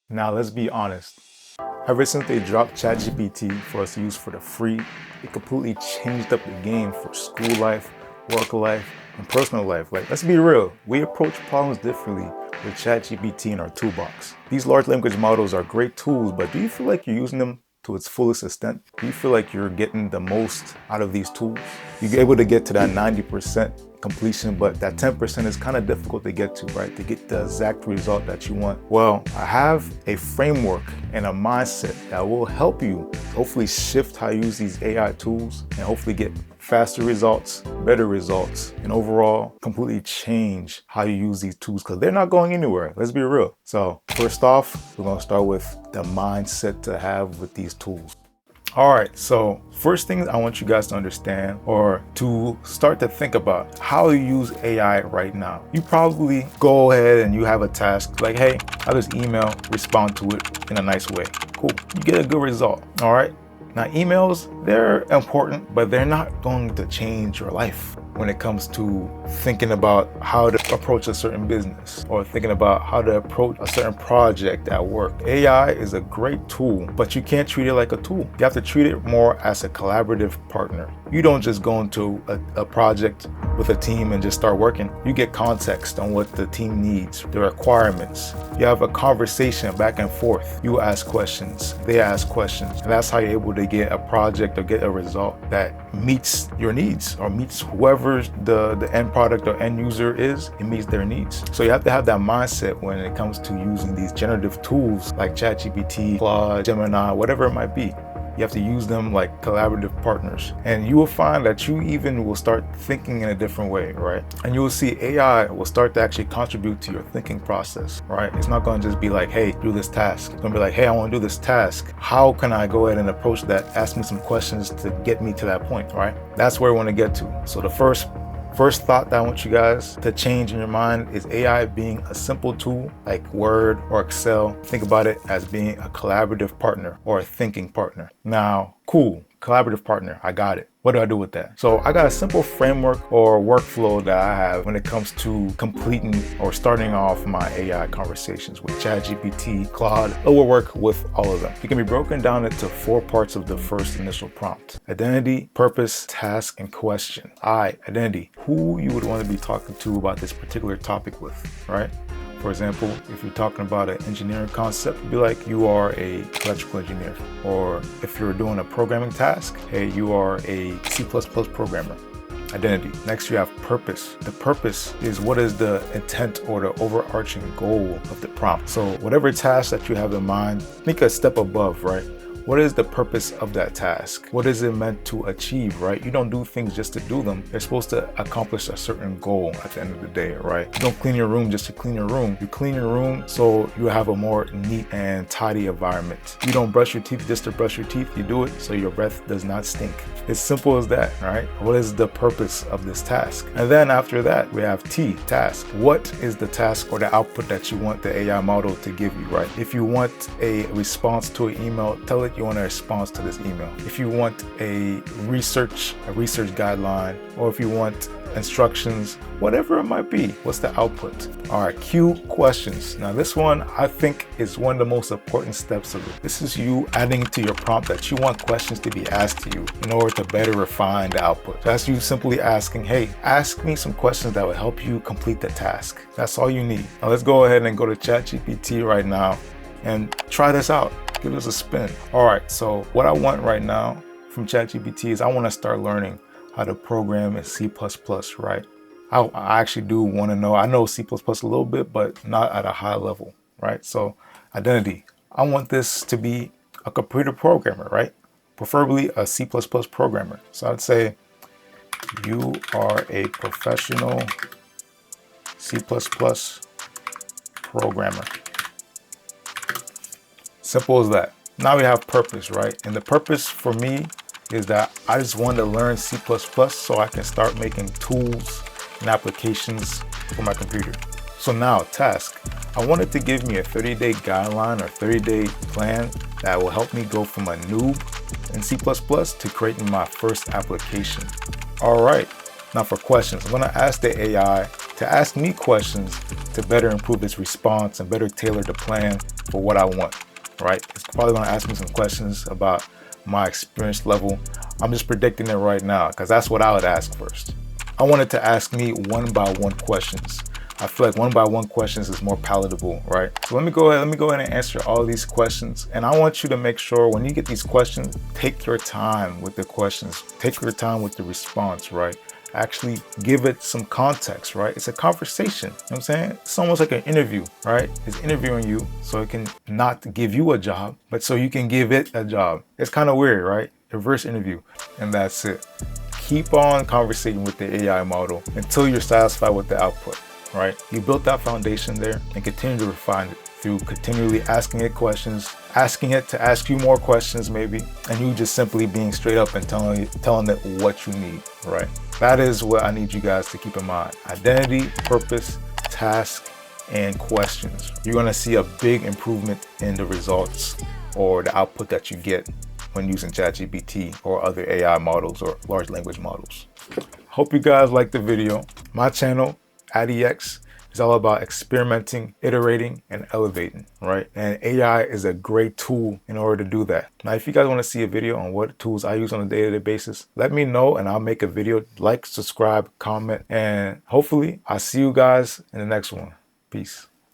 Now let's be honest. Ever since they dropped ChatGPT for us to use for the free, it completely changed up the game for school life, work life, and personal life. Like, let's be real, we approach problems differently with ChatGPT in our toolbox. These large language models are great tools, but do you feel like you're using them to its fullest extent? Do you feel like you're getting the most out of these tools? You're able to get to that 90% completion, but that 10% is kind of difficult to get to, right? To get the exact result that you want. Well, I have a framework and a mindset that will help you hopefully shift how you use these AI tools and hopefully get faster results, better results, and overall completely change how you use these tools because they're not going anywhere. Let's be real. So first off, we're going to start with the mindset to have with these tools. All right, so first thing I want you guys to understand or to start to think about how you use AI right now. You probably go ahead and you have a task like, hey, I just email, respond to it in a nice way. Cool, you get a good result, all right? Now emails, they're important, but they're not going to change your life when it comes to thinking about how to approach a certain business or thinking about how to approach a certain project at work. AI is a great tool, but you can't treat it like a tool. You have to treat it more as a collaborative partner. You don't just go into a project with a team and just start working. You get context on what the team needs, the requirements. You have a conversation back and forth. You ask questions, they ask questions. And that's how you're able to get a project or get a result that meets your needs or meets whoever the end product or end user is, it meets their needs. So you have to have that mindset when it comes to using these generative tools like ChatGPT, Claude, Gemini, whatever it might be. You have to use them like collaborative partners. And you will find that you even will start thinking in a different way, right? And you will see AI will start to actually contribute to your thinking process, right? It's not going to just be like, hey, do this task. It's going to be like, hey, I want to do this task. How can I go ahead and approach that? Ask me some questions to get me to that point, right? That's where I want to get to. So the first thought that I want you guys to change in your mind is AI being a simple tool like Word or Excel. Think about it as being a collaborative partner or a thinking partner. Now, cool, collaborative partner, I got it. What do I do with that? So I got a simple framework or workflow that I have when it comes to completing or starting off my AI conversations with ChatGPT, Claude. It will work with all of them. It can be broken down into 4 parts of the first initial prompt: identity, purpose, task, and question. Identity, who you would want to be talking to about this particular topic with, right? For example, if you're talking about an engineering concept, it'd be like you are a electrical engineer. Or if you're doing a programming task, hey, you are a C++ programmer. Identity. Next, you have purpose. The purpose is what is the intent or the overarching goal of the prompt. So whatever task that you have in mind, think a step above, right? What is the purpose of that task? What is it meant to achieve, right? You don't do things just to do them. They're supposed to accomplish a certain goal at the end of the day, right? You don't clean your room just to clean your room. You clean your room so you have a more neat and tidy environment. You don't brush your teeth just to brush your teeth. You do it so your breath does not stink. It's simple as that, right? What is the purpose of this task? And then after that, we have T, task. What is the task or the output that you want the AI model to give you, right? If you want a response to an email, tell it you want a response to this email. If you want a research guideline, or if you want instructions, whatever it might be, what's the output? All right, Q, questions. Now this one I think is one of the most important steps of it. This is you adding to your prompt that you want questions to be asked to you in order to better refine the output. That's you simply asking, hey, ask me some questions that will help you complete the task. That's all you need. Now let's go ahead and go to ChatGPT right now and try this out. Give this a spin. All right, so what I want right now from ChatGPT is I want to start learning how to program in C++, right? I actually do want to know. I know C++ a little bit, but not at a high level, right? So identity. I want this to be a computer programmer, right? Preferably a C++ programmer. So I'd say you are a professional C++ programmer. Simple as that. Now we have purpose, right? And the purpose for me is that I just want to learn C++ so I can start making tools and applications for my computer. So now task. I want it to give me a 30-day guideline or 30-day plan that will help me go from a noob in C++ to creating my first application. All right, now for questions. I'm gonna ask the AI to ask me questions to better improve its response and better tailor the plan for what I want, right? It's probably gonna ask me some questions about my experience level. I'm just predicting it right now because that's what I would ask first. I wanted to ask me one-by-one questions. I feel like one-by-one questions is more palatable, right? So let me go ahead and answer all these questions. And I want you to make sure when you get these questions, take your time with the questions. Take your time with the response, right? Actually give it some context, right? It's a conversation, you know what I'm saying? It's almost like an interview, right? It's interviewing you so it can not give you a job, but so you can give it a job. It's kind of weird, right? Reverse interview, and that's it. Keep on conversating with the AI model until you're satisfied with the output, right? You built that foundation there and continue to refine it through continually asking it questions, asking it to ask you more questions maybe, and you just simply being straight up and telling it what you need, right? That is what I need you guys to keep in mind. Identity, purpose, task, and questions. You're gonna see a big improvement in the results or the output that you get when using ChatGPT or other AI models or large language models. Hope you guys liked the video. My channel, ADX, is all about experimenting, iterating, and elevating, right? And AI is a great tool in order to do that. Now, if you guys want to see a video on what tools I use on a day-to-day basis, let me know and I'll make a video. Like, subscribe, comment, and hopefully I'll see you guys in the next one. Peace.